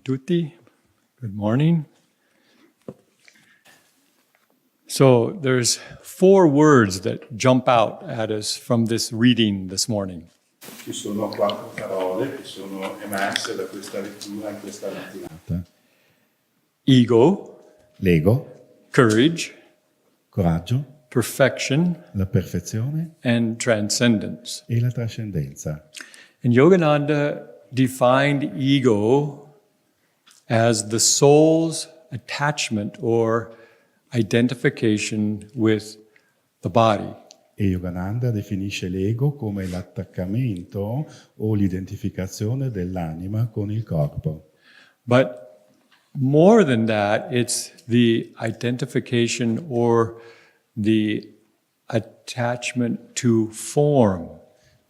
tutti. Good morning. So there's 4 words that jump out at us from this reading this morning. Ci sono 4 parole che sono emerse da questa lettura in questa mattinata. Ego, L'ego, courage, coraggio, perfection, la perfezione and transcendence. e la trascendenza. And Yogananda defined ego as the soul's attachment or identification with the body. E Yogananda definisce l'ego come l'attaccamento o l'identificazione dell'anima con il corpo. But more than that, it's the identification or the attachment to form.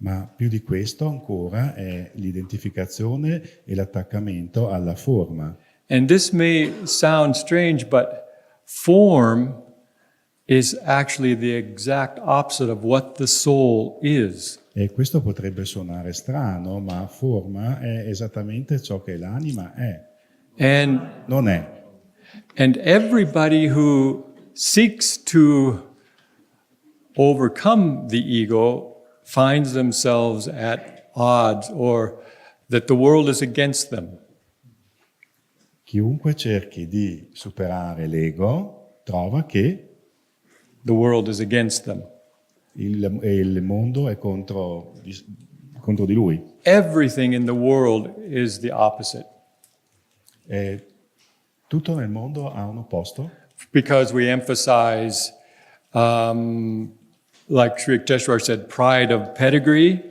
Ma più di questo ancora è l'identificazione e l'attaccamento alla forma. And this may sound strange, but form is actually the exact opposite of what the soul is. E questo potrebbe suonare strano, ma forma è esattamente ciò che l'anima è. Non è. And everybody who seeks to overcome the ego finds themselves at odds or that the world is against them. Chiunque cerchi di superare l'ego trova che The world is against them. il mondo è contro di lui. Everything in the world is the opposite. E tutto nel mondo ha un opposto. Because we emphasize, like Sri Yukteswar said, pride of pedigree.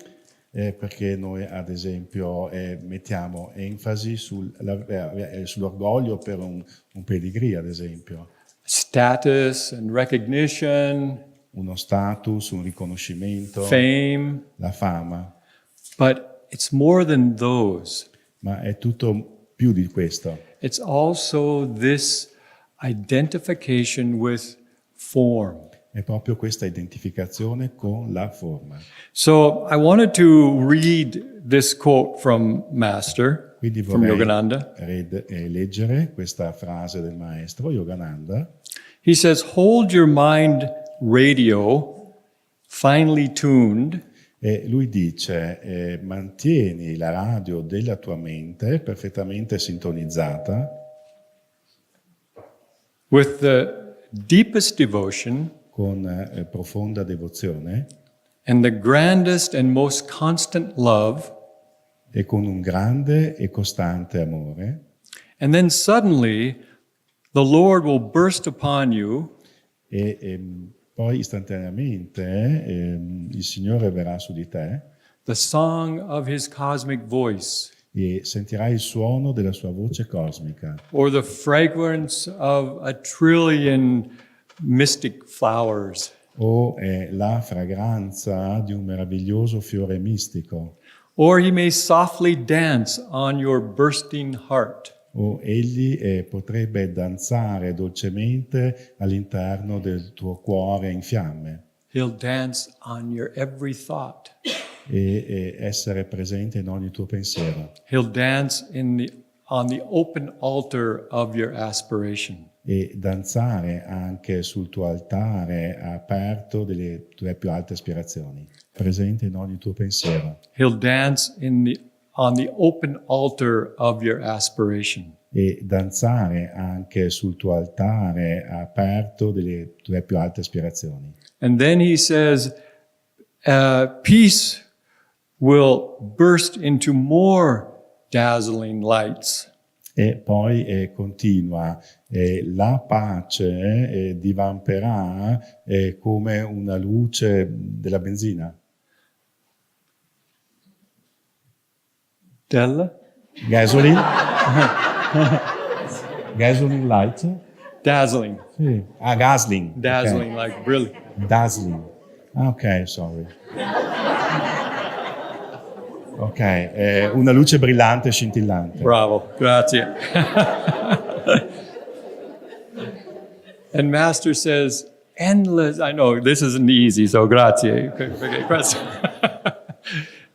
Perché noi, ad esempio, mettiamo enfasi sull'orgoglio per un pedigree, ad esempio. Status and recognition. Uno status, un riconoscimento. Fame. La fama. But it's more than those. Ma è tutto più di questo. It's also this identification with form. È proprio questa identificazione con la forma. So I wanted to read this quote from Master, Quindi from Yogananda. Leggere questa frase del maestro Yogananda. He says, hold your mind radio finely tuned. E lui dice, mantieni la radio della tua mente perfettamente sintonizzata. With the deepest devotion. Con profonda devozione. And the grandest and most constant love. E con un grande e costante amore. And then suddenly the Lord will burst upon you. E poi istantaneamente il Signore verrà su di te. The song of his cosmic voice. E sentirai il suono della sua voce cosmica. Or the fragrance of a trillion mystic flowers. O la fragranza di un meraviglioso fiore mistico. Or he may softly dance on your bursting heart. O egli potrebbe danzare dolcemente all'interno del tuo cuore in fiamme. He'll dance on your every thought. E essere presente in ogni tuo pensiero. He'll dance on the open altar of your aspiration. E danzare anche sul tuo altare aperto delle tue più alte aspirazioni, presente in ogni tuo pensiero. He'll dance on the open altar of your aspiration. E danzare anche sul tuo altare aperto delle tue più alte aspirazioni. And then he says, peace will burst into more dazzling lights. E poi continua, la pace divamperà come una luce della benzina. Della? Gasoline? Gasoline light? Dazzling. Sì. Ah, Gasling. Dazzling, Okay. like brilliant. Dazzling. Ok, sorry. Ok, una luce brillante e scintillante. Bravo, grazie. And Master says, endless, I know this isn't easy, so grazie.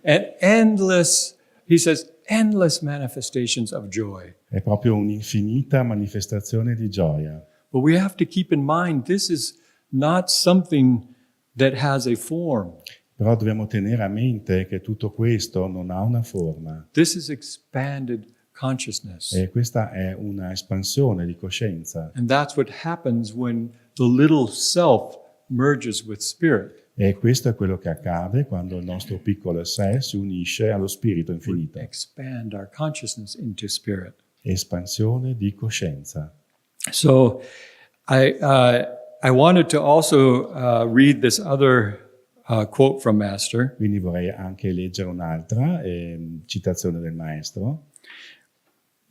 And endless, he says, endless manifestations of joy. È proprio un'infinita manifestazione di gioia. But we have to keep in mind this is not something that has a form. Però dobbiamo tenere a mente che tutto questo non ha una forma. This is expanded consciousness. E questa è una espansione di coscienza. And that's what happens when the little self merges with spirit. E questo è quello che accade quando il nostro piccolo sé si unisce allo spirito infinito. Expand our consciousness into spirit. Espansione di coscienza. So I wanted to also read this other quote from Master. Quindi vorrei anche leggere un'altra citazione del maestro.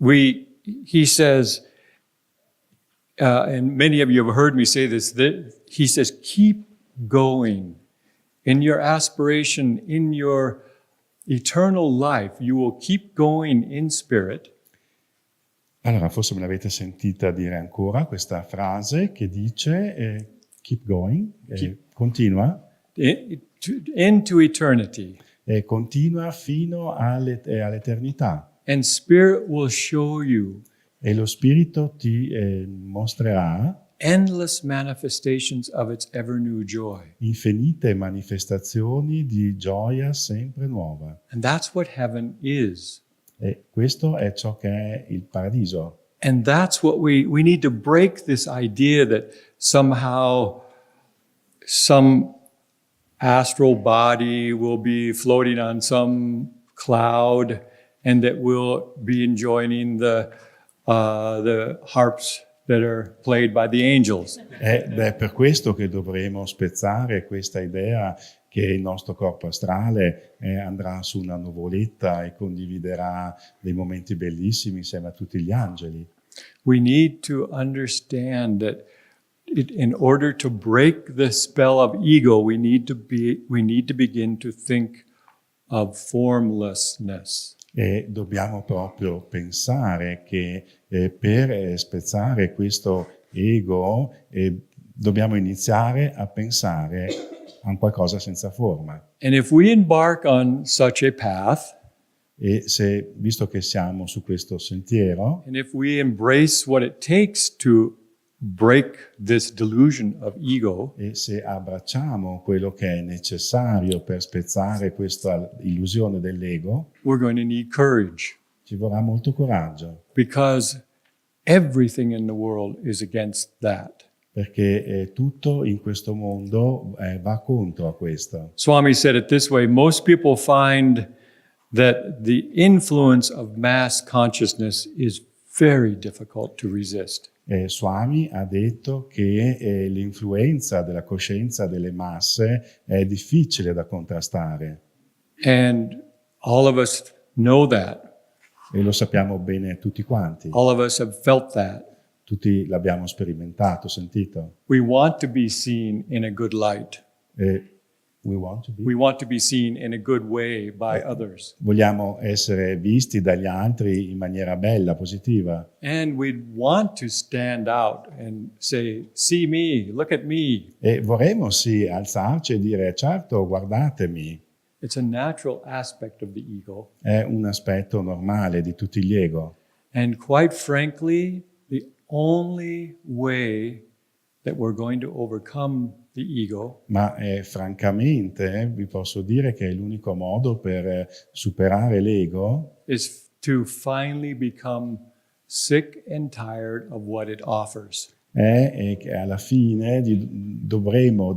He says, and many of you have heard me say this, that he says, keep going in your aspiration, in your eternal life. You will keep going in spirit. Allora, forse me l'avete sentita dire ancora questa frase che dice keep going, continua. Into eternity. E continua fino all'eternità. And spirit will show you E lo spirito ti mostrerà endless manifestations of its ever new joy. infinite manifestazioni di gioia sempre nuova. And that's what heaven is. E questo è ciò che è il paradiso. And that's what we need to break this idea that somehow some astral body will be floating on some cloud and that we'll be enjoying the harps that are played by the angels. Ed è per questo che dovremo spezzare questa idea che il nostro corpo astrale andrà su una nuvoletta e condividerà dei momenti bellissimi insieme a tutti gli angeli. We need to understand that in order to break the spell of ego, we need to begin to think of formlessness. E dobbiamo proprio pensare che per spezzare questo ego dobbiamo iniziare a pensare a un qualcosa senza forma. And if we embark on such a path, E se, visto che siamo su questo sentiero, and if we embrace what it takes to break this delusion of ego, e se abbracciamo quello che è necessario per spezzare questa illusione dell'ego, we're going to need courage, ci vorrà molto coraggio, because everything in the world is against that. perché tutto in questo mondo va contro a questo. Swami said it this way: most people find that the influence of mass consciousness is very difficult to resist. Swami ha detto che l'influenza della coscienza delle masse è difficile da contrastare. And all of us know that. E lo sappiamo bene tutti quanti. All of us have felt that. Tutti l'abbiamo sperimentato, sentito. We want to be seen in a good light. We want to be. We want to be seen in a good way by others. Vogliamo essere visti dagli altri in maniera bella, positiva. And we want to stand out and say, see me, look at me. E vorremmo sì alzarci e dire, certo, guardatemi. It's a natural aspect of the ego. È un aspetto normale di tutti gli ego. And quite frankly, the only way that we're going to overcome the ego Ma francamente vi posso dire che l'unico modo per superare l'ego is to finally become sick and tired of what it offers. è che alla fine dovremo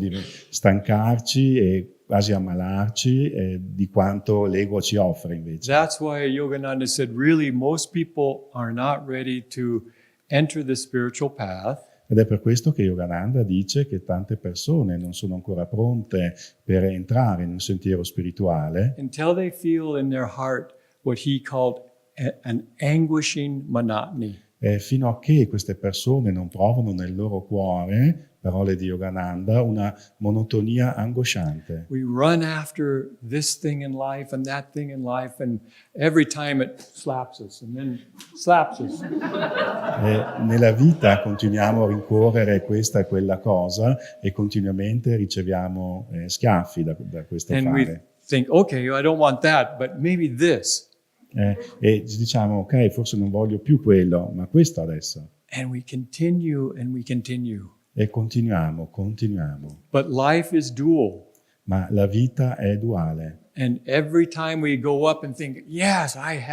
stancarci e quasi ammalarci di quanto l'ego ci offre invece. That's why Yogananda said, really, most people are not ready to enter the spiritual path Ed è per questo che Yogananda dice che tante persone non sono ancora pronte per entrare in un sentiero spirituale until they feel in their heart what he called an anguishing monotony. fino a che queste persone non provano nel loro cuore, parole di Yogananda, una monotonia angosciante. We run after this thing in life and that thing in life, and every time it slaps us and then slaps us. Nella vita continuiamo a rincorrere questa e quella cosa e continuamente riceviamo schiaffi da questo And we fare. think, okay, I don't want that, but maybe this. E ci diciamo, ok, forse non voglio più quello, ma questo adesso. And we continue and we continue. E continuiamo. But life is dual. Ma la vita è duale. And every time we go up and think, yes, I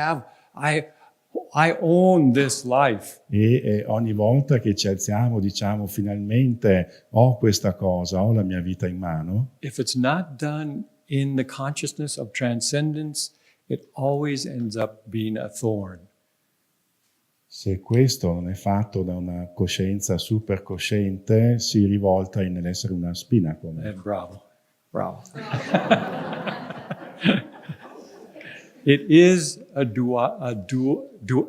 own this life. E ogni volta che ci alziamo diciamo finalmente ho questa cosa, ho la mia vita in mano. If it's not done in the consciousness of transcendence, it always ends up being a thorn. Se questo non è fatto da una coscienza supercosciente, si rivolta nell'essere una spina come. Bravo. It is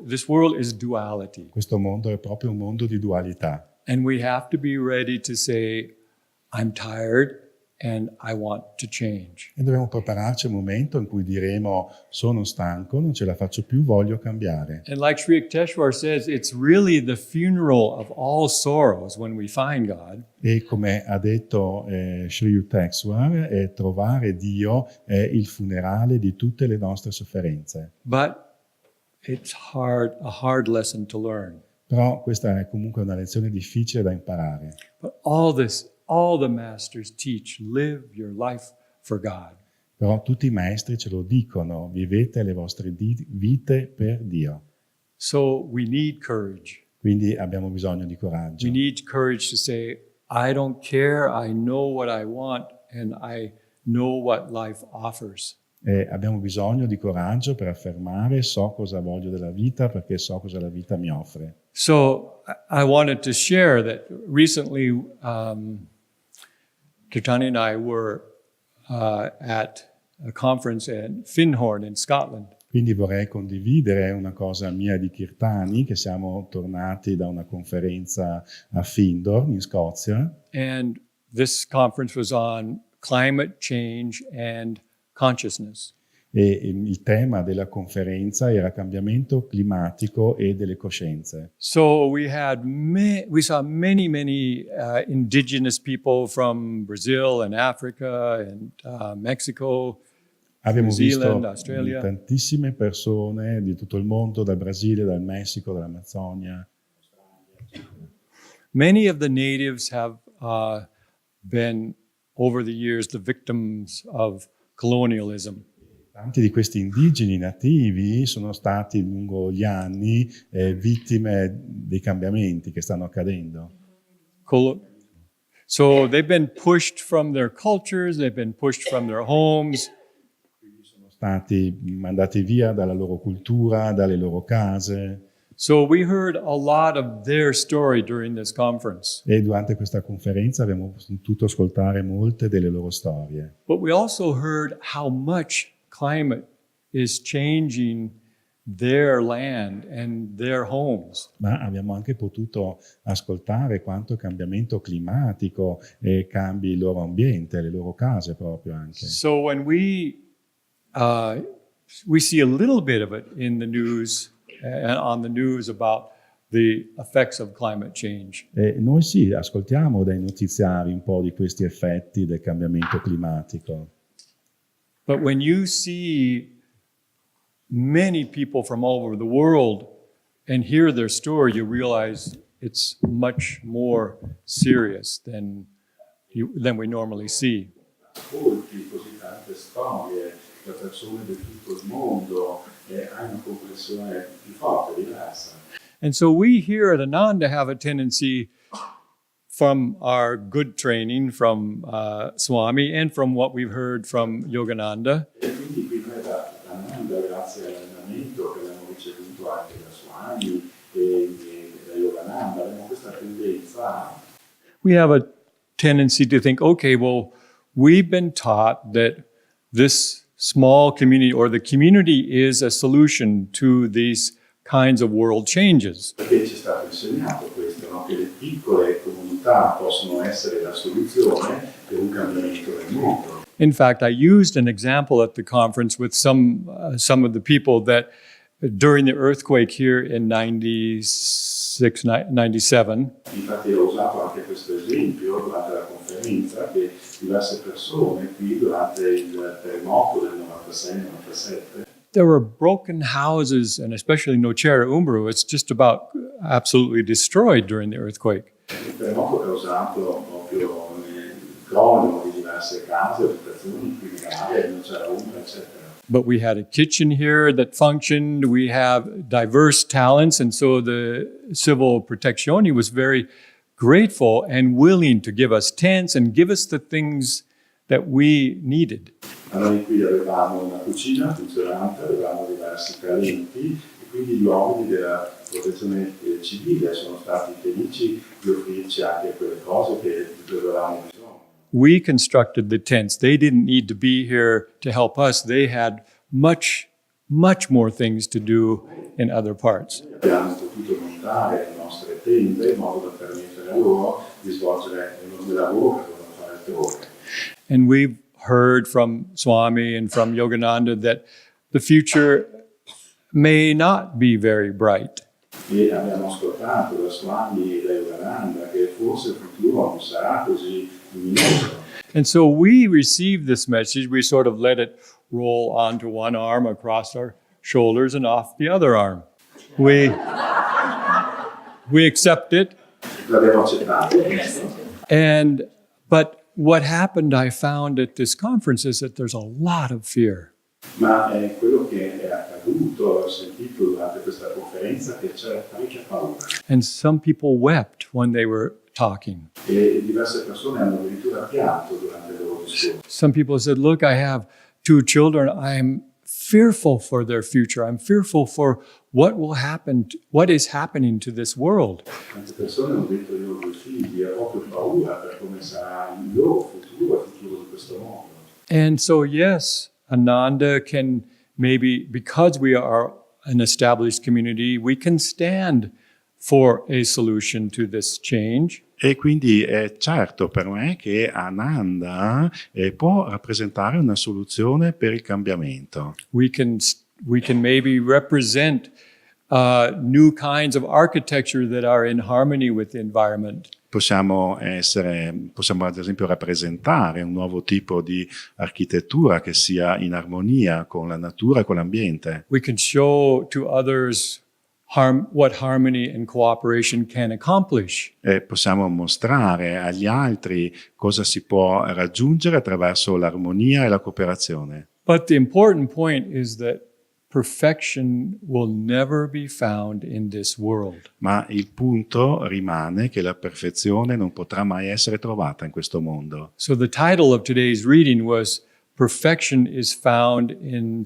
this world is duality. Questo mondo è proprio un mondo di dualità. And we have to be ready to say, I'm tired and I want to change. E dobbiamo prepararci al momento in cui diremo sono stanco, non ce la faccio più, voglio cambiare. And like Sri Yukteswar says, it's really the funeral of all sorrows when we find God. E come ha detto Sri Yukteswar, trovare Dio è il funerale di tutte le nostre sofferenze. But it's a hard lesson to learn. Però questa è comunque una lezione difficile da imparare. But all the masters teach, live your life for God. Però tutti i maestri ce lo dicono, vivete le vostre vite per Dio. So we need courage. Quindi abbiamo bisogno di coraggio. We need courage to say, I don't care, I know what I want, and I know what life offers. E abbiamo bisogno di coraggio per affermare so cosa voglio della vita perché so cosa la vita mi offre. So I wanted to share that recently Kirtani and I were at a conference in Findhorn in Scotland. Quindi vorrei condividere una cosa mia di Kirtani, che siamo tornati da una conferenza a Findhorn in Scozia. And this conference was on climate change and consciousness. E il tema della conferenza era cambiamento climatico e delle coscienze. So we saw many indigenous people from Brazil and Africa and Mexico, Abbiamo New Zealand, visto Australia. tantissime persone di tutto il mondo, dal Brasile, dal Messico, dall'Amazzonia. Many of the natives have been, over the years, the victims of colonialism. Tanti di questi indigeni nativi sono stati lungo gli anni vittime dei cambiamenti che stanno accadendo. So they've been pushed from their cultures, they've been pushed from their homes. Sono stati mandati via dalla loro cultura, dalle loro case. So we heard a lot of their story during this conference. E durante questa conferenza abbiamo potuto ascoltare molte delle loro storie. But we also heard how much climate is changing their land and their homes. Ma abbiamo anche potuto ascoltare quanto il cambiamento climatico cambi il loro ambiente, le loro case proprio anche. So when we see a little bit of it in the news and on the news about the effects of climate change. E noi sì, ascoltiamo dai notiziari un po' di questi effetti del cambiamento climatico. But when you see many people from all over the world and hear their story, you realize it's much more serious than we normally see. Ascolti così tante storie da persone di tutto il mondo e hai una comprensione più forte, diversa. And so we here at Ananda have a tendency, from our good training from Swami and from what we've heard from Yogananda, E quindi qui noi da Ananda, grazie all'allenamento che abbiamo ricevuto anche da Swami e da Yogananda, abbiamo questa tendenza. we have a tendency to think, okay, well, we've been taught that this small community or the community is a solution to these kinds of world changes. Perché ci è stato insegnato questo, no? Che le piccole comunità possono essere la soluzione per un cambiamento del mondo. In fact, I used an example at the conference with some of the people that during the earthquake here in 96, 97, Infatti ho usato anche questo esempio durante la conferenza che diverse persone qui durante il terremoto del 96-97 there were broken houses, and especially Nocera Umbro, it's just about absolutely destroyed during the earthquake. Il terremoto ha causato proprio il crollo di diverse case, abitazioni, criminali, non c'era ombra, eccetera. But we had a kitchen here that functioned. We have diverse talents. And so the Civil Protezione was very grateful and willing to give us tents and give us the things that we needed. Noi qui avevamo una cucina funzionante, avevamo diversi talenti e quindi gli uomini della protezione civile sono stati felici di offrirci anche quelle cose che avevamo bisogno. We constructed the tents. They didn't need to be here to help us. They had much more things to do in other parts. Abbiamo potuto montare le nostre tende in modo da permettere a loro di svolgere l'enorme lavoro che dovevano fare altrove. And we've heard from Swami and from Yogananda that the future may not be very bright. E abbiamo ascoltato da Swami e da Yogananda che forse il futuro non sarà così luminoso. And so we received this message. We sort of let it roll onto one arm across our shoulders and off the other arm. We accept it. L'abbiamo accettato. But what happened, I found at this conference, is that there's a lot of fear. Ma quello che è accaduto, ho sentito durante questa conferenza, che c'è parecchia paura. And some people wept when they were talking. E diverse persone hanno addirittura pianto durante il loro discorso. Some people said, look, I have 2 children. I'm fearful for their future. I'm fearful for what is happening to this world. Tante persone hanno detto ai loro 2 figli, ho proprio paura per come sarà il loro futuro, il futuro di questo mondo. And so, yes, Ananda can maybe, because we are an established community, we can stand for a solution to this change. E quindi è certo per me che Ananda può rappresentare una soluzione per il cambiamento. We can maybe represent new kinds of architecture that are in harmony with the environment. Possiamo ad esempio rappresentare un nuovo tipo di architettura che sia in armonia con la natura e con l'ambiente. We can show to others what harmony and cooperation can accomplish. E possiamo mostrare agli altri cosa si può raggiungere attraverso l'armonia e la cooperazione. But the important point is that perfection will never be found in this world. Ma il punto rimane che la perfezione non potrà mai essere trovata in questo mondo. So the title of today's reading was Perfection is found in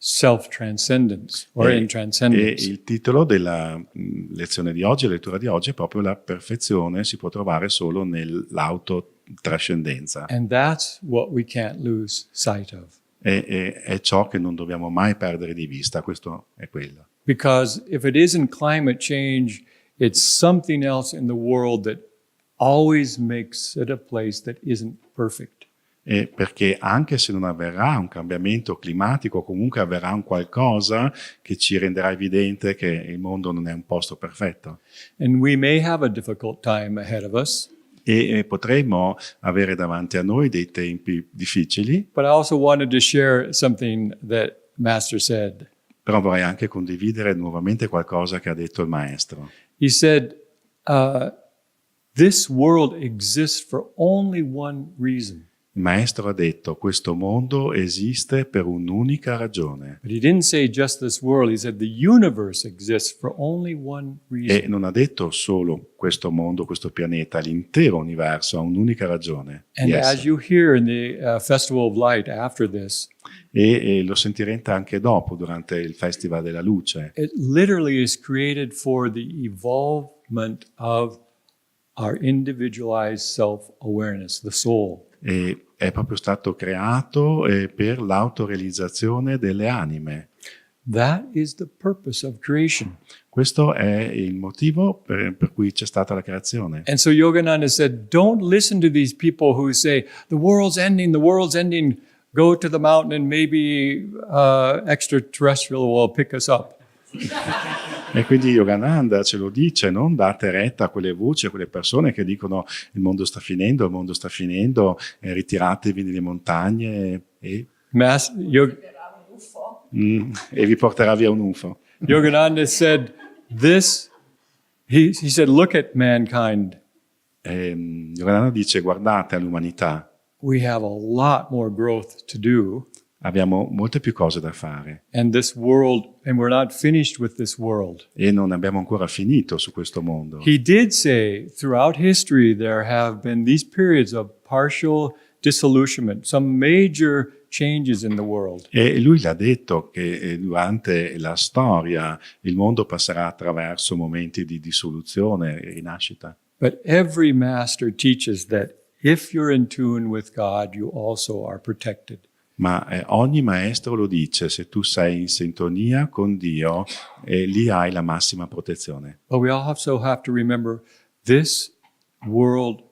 self-transcendence or in E transcendence. il titolo della lezione di oggi, la lettura di oggi, è proprio la perfezione si può trovare solo nell'autotrascendenza. And that's what we can't lose sight of. È ciò che non dobbiamo mai perdere di vista, questo è quello. Because if it isn't climate change, it's something else in the world that always makes it a place that isn't perfect. Perché anche se non avverrà un cambiamento climatico, comunque avverrà un qualcosa che ci renderà evidente che il mondo non è un posto perfetto. And we may have a difficult time ahead of us. E potremmo avere davanti a noi dei tempi difficili, But I also wanted to share something that Master said. però vorrei anche condividere nuovamente qualcosa che ha detto il maestro. He said, this world exists for only one reason. Il maestro ha detto: questo mondo esiste per un'unica ragione. But he didn't say just this world. He said the universe exists for only one E reason. non ha detto solo questo mondo, questo pianeta, l'intero universo ha un'unica ragione And di as essere. you hear in the Festival of Light after this, E lo sentirete anche dopo, durante il Festival della Luce. it literally is created for the evolvement of our individualized self-awareness, the soul. E è proprio stato creato per l'autorealizzazione delle anime. That is the purpose of creation. Questo è il motivo per cui c'è stata la creazione. And so Yogananda said, don't listen to these people who say, the world's ending, go to the mountain and maybe extraterrestrial will pick us up. E quindi Yogananda ce lo dice: non date retta a quelle voci, a quelle persone che dicono il mondo sta finendo, ritiratevi nelle montagne. E e vi porterà via un UFO. Yogananda said this, he said, look at mankind. Yogananda dice: guardate all'umanità, We have a lot more growth to do. abbiamo molte più cose da fare And this world, and we're not finished with this world. e non abbiamo ancora finito su questo mondo. He did say throughout history there have been these periods of partial disillusionment, some major changes in the world. E lui l'ha detto che durante la storia il mondo passerà attraverso momenti di dissoluzione e rinascita. But every master teaches that if you're in tune with God, you also are protected. Ma ogni maestro lo dice: se tu sei in sintonia con Dio, lì hai la massima protezione. But we also have to remember this world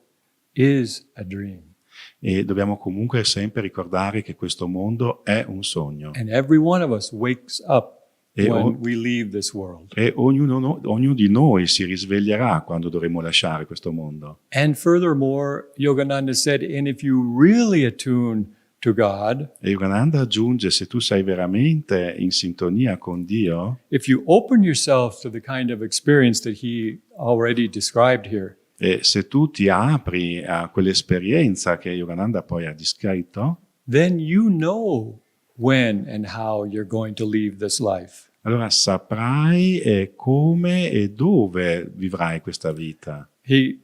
is a dream. E dobbiamo comunque sempre ricordare che questo mondo è un sogno. And every one of us wakes up E when we leave this world. E ognuno di noi si risveglierà quando dovremo lasciare questo mondo. And furthermore, Yogananda said, and if you really attune to God, E Yogananda aggiunge: se tu sei veramente in sintonia con Dio, if you open yourself to the kind of experience that he already described here, e se tu ti apri a quell'esperienza che Yogananda poi ha descritto, then you know when and how you're going to leave this life. allora saprai come e dove vivrai questa vita. I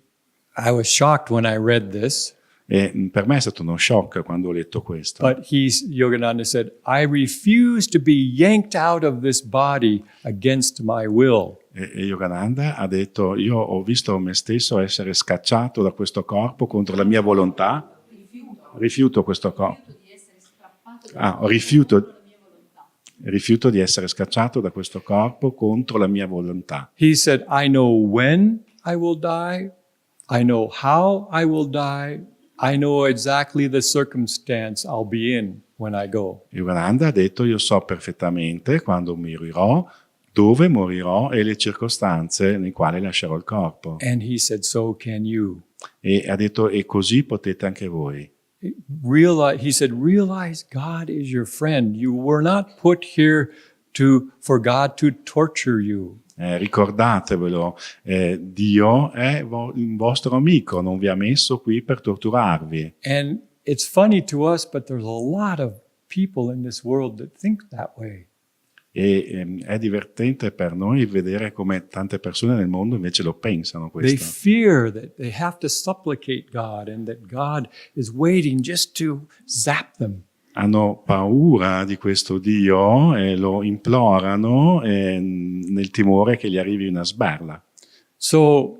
was shocked when I read this, E per me è stato uno shock quando ho letto questo. but Yogananda said, I refuse to be yanked out of this body against my will. E Yogananda ha detto: io ho visto me stesso essere scacciato da questo corpo contro la mia volontà. Rifiuto questo corpo. Rifiuto di essere scacciato da questo corpo contro la mia volontà. He said, I know when I will die. I know how I will die. I know exactly the circumstance I'll be in when I go. Yogananda ha detto: io so perfettamente quando morirò, dove morirò e le circostanze nelle quali lascerò il corpo. And he said, so can you. E ha detto: e così potete anche voi. He said, realize God is your friend. You were not put here for God to torture you. Ricordatevelo, Dio è il vostro amico, non vi ha messo qui per torturarvi. And it's funny to us, but there's a lot of people in this world that think that way. E è divertente per noi vedere come tante persone nel mondo invece lo pensano They questo. fear that they have to supplicate God and that God is waiting just to zap them. Hanno paura di questo Dio e lo implorano nel timore che gli arrivi una sberla. So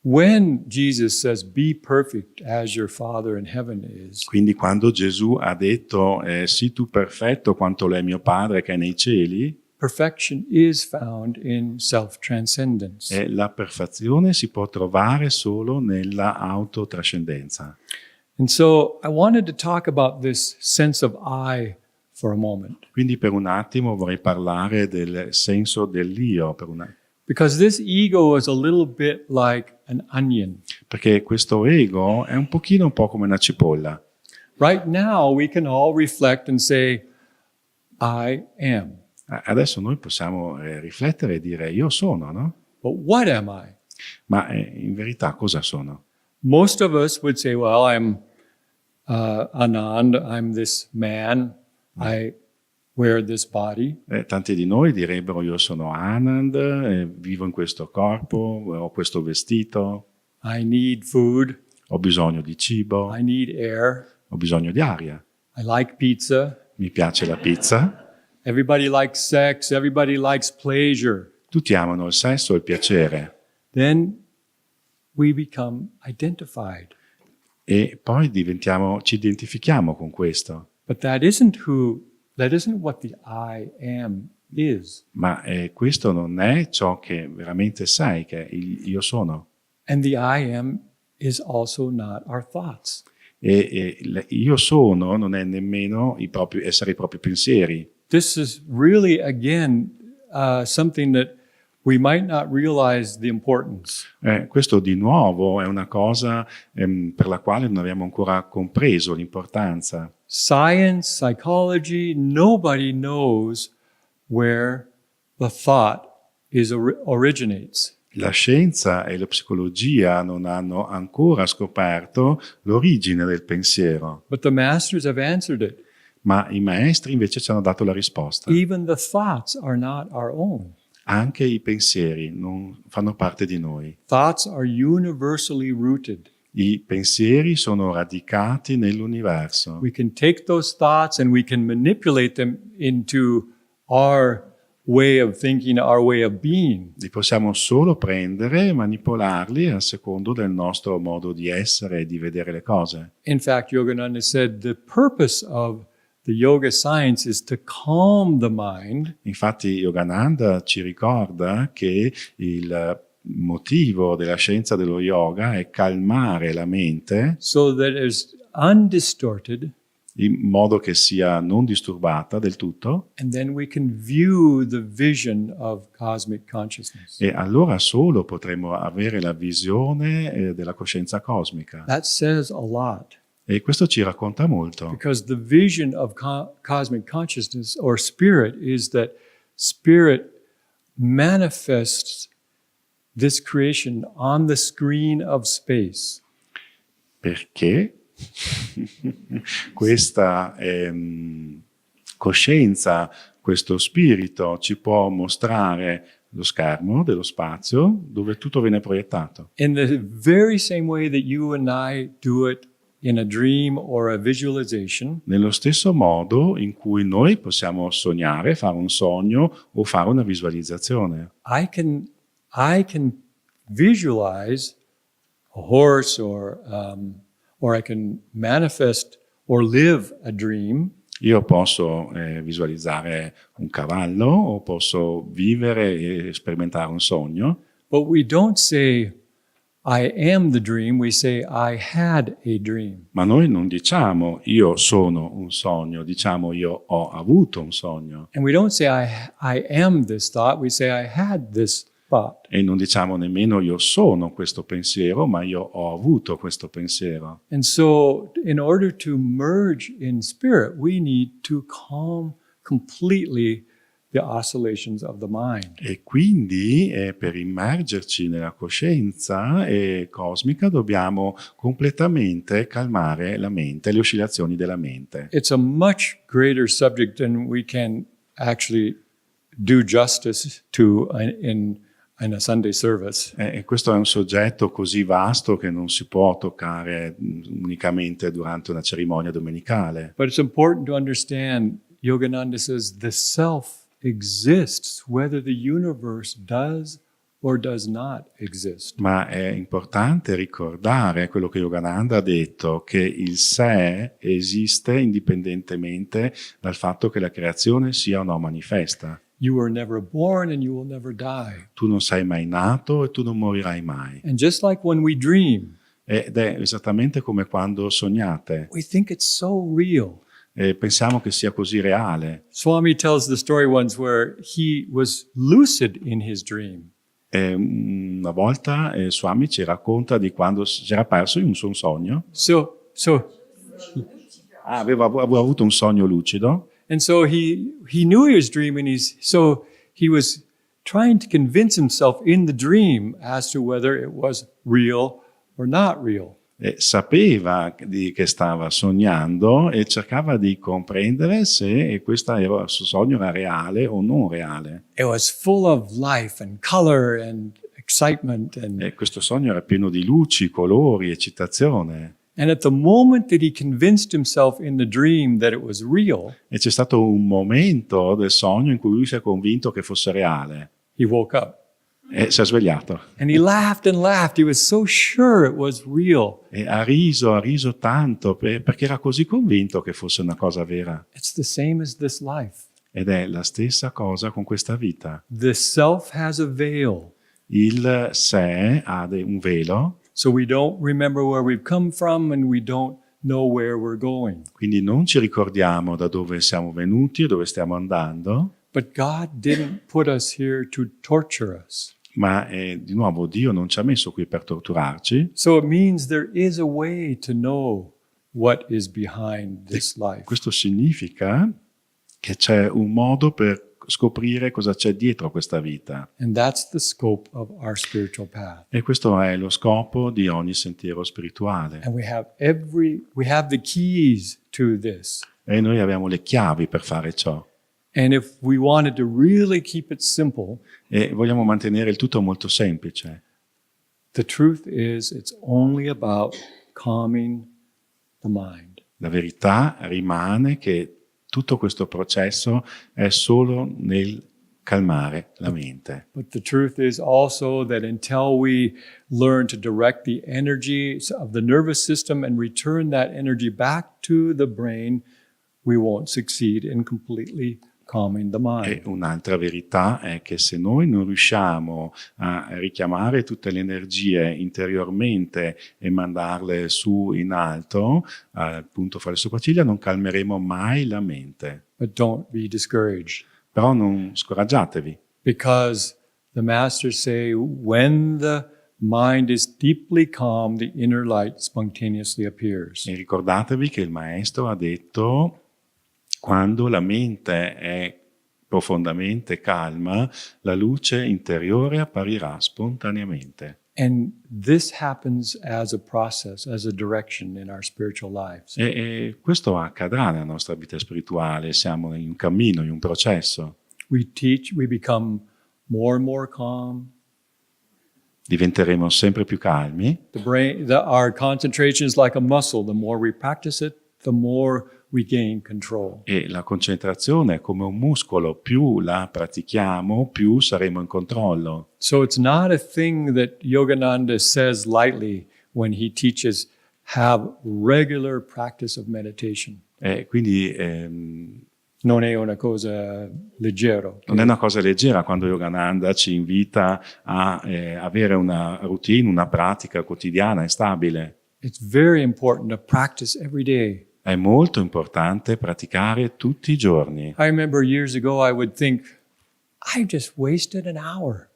when Jesus says, be perfect as your Father in heaven is, Quindi quando Gesù ha detto sii tu perfetto quanto lo è mio Padre che è nei cieli, perfection is found in self-transcendence. la perfezione si può trovare solo nella autotrascendenza. And so I wanted to talk about this sense of I for a moment, Quindi per un attimo vorrei parlare del senso dell'io, because this ego is a little bit like an onion. perché questo ego è un po' come una cipolla. Right now we can all reflect and say, I am. Adesso noi possiamo riflettere e dire io sono, no? But what am I? Ma in verità cosa sono? Most of us would say, well, I'm Anand, I'm this man, I wear this body. Tanti di noi direbbero io sono Anand, vivo in questo corpo, ho questo vestito, I need food, ho bisogno di cibo, I need air, ho bisogno di aria, I like pizza, mi piace la pizza. everybody likes sex, everybody likes pleasure. Tutti amano il sesso e il piacere. Then we become identified. E poi ci identifichiamo con questo. But that isn't what the I am is. Ma questo non è ciò che veramente sai, che è il io sono. And the I am is also not our thoughts. E io sono non è nemmeno essere i propri pensieri. This is really, again, something that we might not realize the importance. Questo di nuovo è una cosa per la quale non abbiamo ancora compreso l'importanza. Science, psychology, nobody knows where the thought originates. La scienza e la psicologia non hanno ancora scoperto l'origine del pensiero, But the masters have answered it. ma i maestri invece ci hanno dato la risposta. Even the thoughts are not our own. Anche i pensieri non fanno parte di noi. Thoughts are universally rooted. I pensieri sono radicati nell'universo. We can take those thoughts and we can manipulate them into our way of thinking, our way of being. Li possiamo solo prendere e manipolarli a secondo del nostro modo di essere e di vedere le cose. In fact, Yogananda said the purpose of the yoga science is to calm the mind Infatti Yogananda ci ricorda che il motivo della scienza dello yoga è calmare la mente so that it is undistorted, in modo che sia non disturbata del tutto, and then we can view the vision of cosmic consciousness. e allora solo potremo avere la visione della coscienza cosmica. That says a lot, E questo ci racconta molto, because the vision of cosmic consciousness or spirit is that spirit manifests this creation on the screen of space. perché questa coscienza, questo spirito ci può mostrare lo schermo dello spazio dove tutto viene proiettato. In the very same way that you and I do it in a dream or a visualization, Nello stesso modo in cui noi possiamo sognare, fare un sogno o fare una visualizzazione. I can visualize a horse or I can manifest or live a dream. Io posso visualizzare un cavallo o posso vivere e sperimentare un sogno, But we don't say, I am the dream. We say, I had a dream. ma noi non diciamo io sono un sogno, diciamo io ho avuto un sogno. And we don't say, I am this thought. We say, I had this thought. E non diciamo nemmeno io sono questo pensiero, ma io ho avuto questo pensiero. And so, in order to merge in spirit, we need to calm completely the oscillations of the mind. E quindi per immergerci nella coscienza cosmica dobbiamo completamente calmare la mente, le oscillazioni della mente. It's a much greater subject than we can actually do justice to in a Sunday service. E questo è un soggetto così vasto che non si può toccare unicamente durante una cerimonia domenicale. But it's important to understand, Yogananda says, the self exists whether the universe does or does not exist. Ma è importante ricordare quello che Yogananda ha detto, che il sé esiste indipendentemente dal fatto che la creazione sia o no manifesta. You were never born and you will never die. Tu non sei mai nato e tu non morirai mai. And just like when we dream, Ed è esattamente come quando sognate. we think it's so real. Pensiamo che sia così reale. Swami tells the story once where he was lucid in his dream. Una volta Swami ci racconta di quando si era perso in un suo sogno. So Aveva avuto un sogno lucido. And so he knew he was dreaming. So he was trying to convince himself in the dream as to whether it was real or not real. Sapeva che stava sognando e cercava di comprendere se questo suo sogno era reale o non reale. It was full of life and color and excitement. E questo sogno era pieno di luci, colori, eccitazione. And at the moment that he convinced himself in the dream that it was real, E c'è stato un momento del sogno in cui lui si è convinto che fosse reale. he woke up. E si è svegliato. And he laughed and laughed. He was so sure it was real. E ha riso tanto perché era così convinto che fosse una cosa vera. It's the same as this life. Ed è la stessa cosa con questa vita. The self has a veil. Il sé ha un velo, So we don't remember where we've come from and we don't know where we're going. quindi non ci ricordiamo da dove siamo venuti e dove stiamo andando, But God didn't put us here to torture us. Ma di nuovo Dio non ci ha messo qui per torturarci. So it means there is a way to know what is behind this life. Questo significa che c'è un modo per scoprire cosa c'è dietro questa vita. And that's the scope of our spiritual path. E questo è lo scopo di ogni sentiero spirituale. And we have the keys to this. E noi abbiamo le chiavi per fare ciò. And if we wanted to really keep it simple, E vogliamo mantenere il tutto molto semplice. the truth is it's only about calming the mind. La verità rimane che tutto questo processo è solo nel calmare la mente. But the truth is also that until we learn to direct the energy of the nervous system and return that energy back to the brain, we won't succeed in completely calming the E mind. un'altra verità è che se noi non riusciamo a richiamare tutte le energie interiormente e mandarle su in alto, appunto fra le sopracciglia, non calmeremo mai la mente. But don't be discouraged, Però non scoraggiatevi, because the masters say when the mind is deeply calm, the inner light spontaneously appears. e ricordatevi che il maestro ha detto: quando la mente è profondamente calma, la luce interiore apparirà spontaneamente. And this happens as a process, as a direction in our spiritual lives. E questo accadrà nella nostra vita spirituale, siamo in un cammino, in un processo. We become more and more calm. Diventeremo sempre più calmi. Our concentration is like a muscle. The more we practice it, the more we gain control. E la concentrazione è come un muscolo, più la pratichiamo, più saremo in controllo. So it's not a thing that Yogananda says lightly when he teaches have regular practice of meditation. E quindi Non è una cosa leggero. non è una cosa leggera quando Yogananda ci invita a avere una routine, una pratica quotidiana e stabile. It's very important to practice every day. È molto importante praticare tutti i giorni. I remember years ago I would think, I just wasted an hour.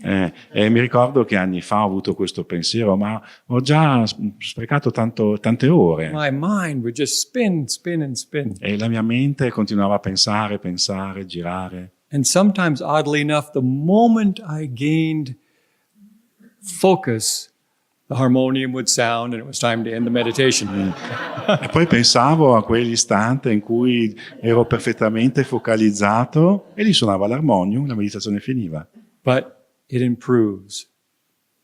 E mi ricordo che anni fa ho avuto questo pensiero, ma ho già sprecato tante ore. My mind would just spin and spin. E la mia mente continuava a pensare, girare. And sometimes, oddly enough, the moment I gained focus, the harmonium would sound and it was time to end the meditation. E poi pensavo a quell'istante in cui ero perfettamente focalizzato e lì suonava l'armonium, la meditazione finiva. But it improves.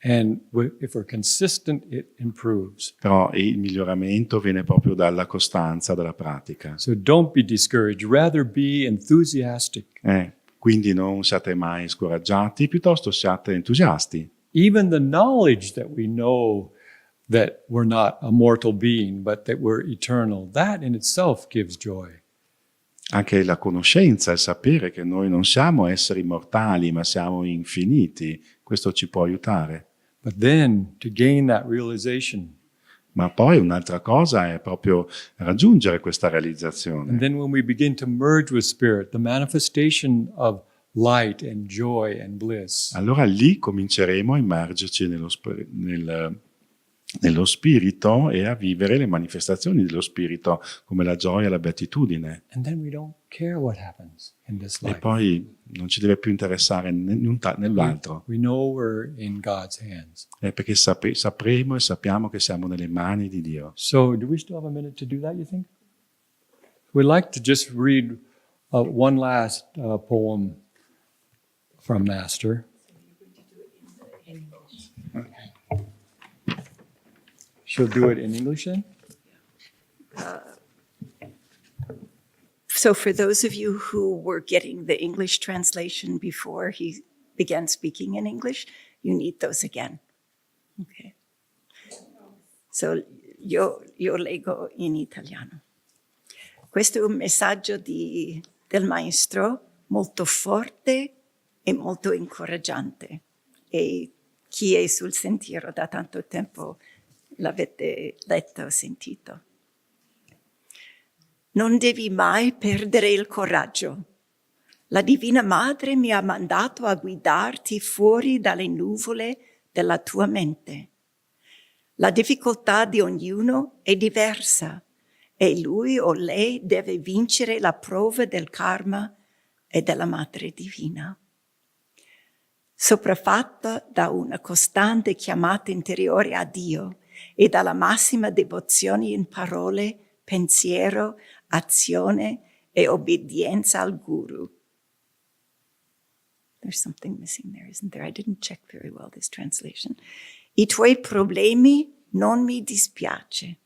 And if we're consistent, it improves. Però il miglioramento viene proprio dalla costanza, dalla pratica. So don't be discouraged. Rather be enthusiastic. Quindi non siate mai scoraggiati, piuttosto siate entusiasti. Even the knowledge that we know that we're not a mortal being, but that we're eternal, that in itself gives joy. Anche la conoscenza, il sapere che noi non siamo esseri mortali, ma siamo infiniti, questo ci può aiutare. But then to gain that realization, Ma poi un'altra cosa è proprio raggiungere questa and realizzazione. then when we begin to merge with spirit, the manifestation of light and joy and bliss, Allora lì cominceremo a immergerci nello spirito e a vivere le manifestazioni dello spirito, come la gioia e la beatitudine. and then we don't care what happens in this E life. poi non ci deve più interessare nell'altro, We know we're in God's hands. perché sapremo e sappiamo che siamo nelle mani di Dio. So do we still have a minute to do that, you think? We'd like to just read one last poem from Master. She'll do it in English then? So for those of you who were getting the English translation before he began speaking in English, you need those again. Okay. So io leggo in italiano. Questo è un messaggio del maestro molto forte e molto incoraggiante. E chi è sul sentiero da tanto tempo l'avete letto o sentito. Non devi mai perdere il coraggio. La Divina Madre mi ha mandato a guidarti fuori dalle nuvole della tua mente. La difficoltà di ognuno è diversa e lui o lei deve vincere la prova del karma e della Madre Divina. Sopraffatta da una costante chiamata interiore a Dio e dalla massima devozione in parole, pensiero, azione e obbedienza al Guru. There's something missing there, isn't there? I didn't check very well this translation. I tuoi problemi non mi dispiace.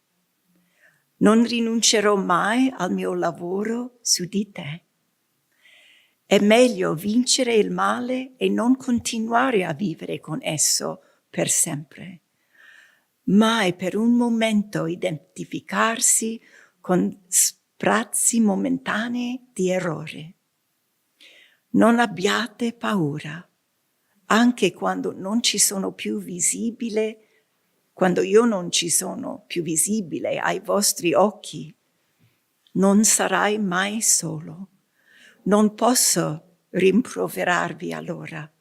Non rinuncerò mai al mio lavoro su di te. È meglio vincere il male e non continuare a vivere con esso per sempre. Mai per un momento identificarsi con sprazzi momentanei di errore. Non abbiate paura, anche quando non ci sono più visibile, quando io non ci sono più visibile ai vostri occhi. Non sarai mai solo. Non posso rimproverarvi allora,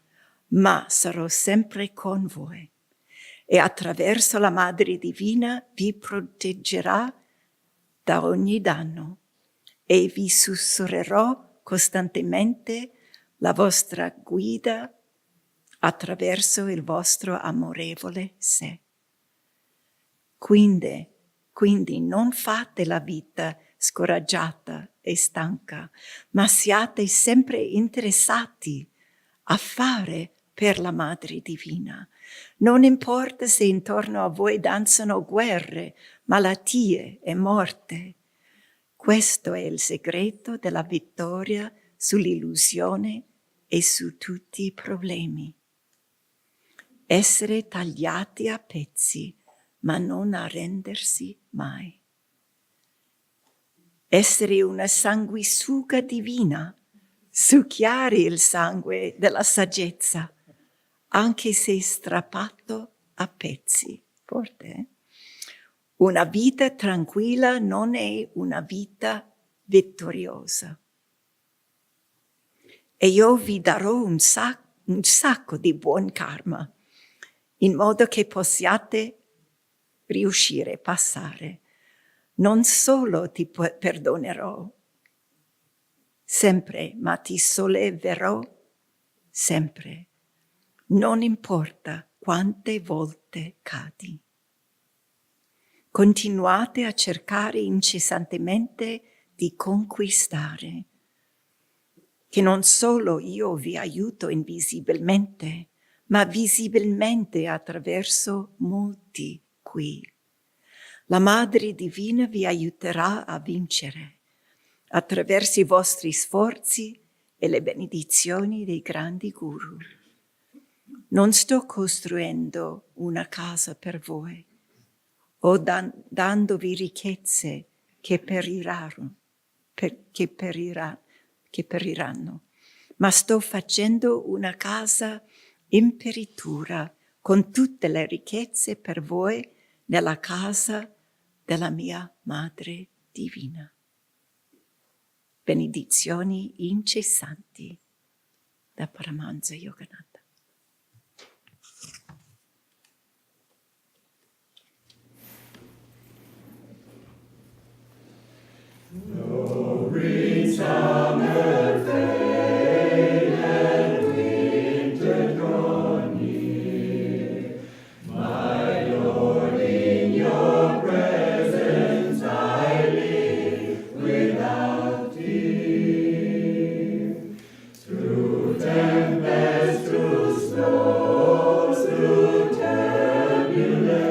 ma sarò sempre con voi e attraverso la Madre Divina vi proteggerà da ogni danno e vi sussurrerò costantemente la vostra guida attraverso il vostro amorevole sé. Quindi non fate la vita scoraggiata e stanca, ma siate sempre interessati a fare per la Madre Divina. Non importa se intorno a voi danzano guerre, malattie e morte. Questo è il segreto della vittoria sull'illusione e su tutti i problemi. Essere tagliati a pezzi, ma non arrendersi mai. Essere una sanguisuga divina, succhiare il sangue della saggezza, anche se strappato a pezzi. Forte, eh? Una vita tranquilla non è una vita vittoriosa. E io vi darò un sacco di buon karma, in modo che possiate riuscire a passare. Non solo ti perdonerò sempre, ma ti solleverò sempre. Non importa quante volte cadi. Continuate a cercare incessantemente di conquistare, che non solo io vi aiuto invisibilmente, ma visibilmente attraverso molti qui. La Madre Divina vi aiuterà a vincere attraverso i vostri sforzi e le benedizioni dei grandi guru. Non sto costruendo una casa per voi o dandovi ricchezze che periranno, ma sto facendo una casa imperitura con tutte le ricchezze per voi nella casa della mia Madre Divina. Benedizioni incessanti da Paramahansa Yogananda. No green summer fade and winter draw near. My Lord, in your presence I live without fear. Through tempest, through snow, through turbulence,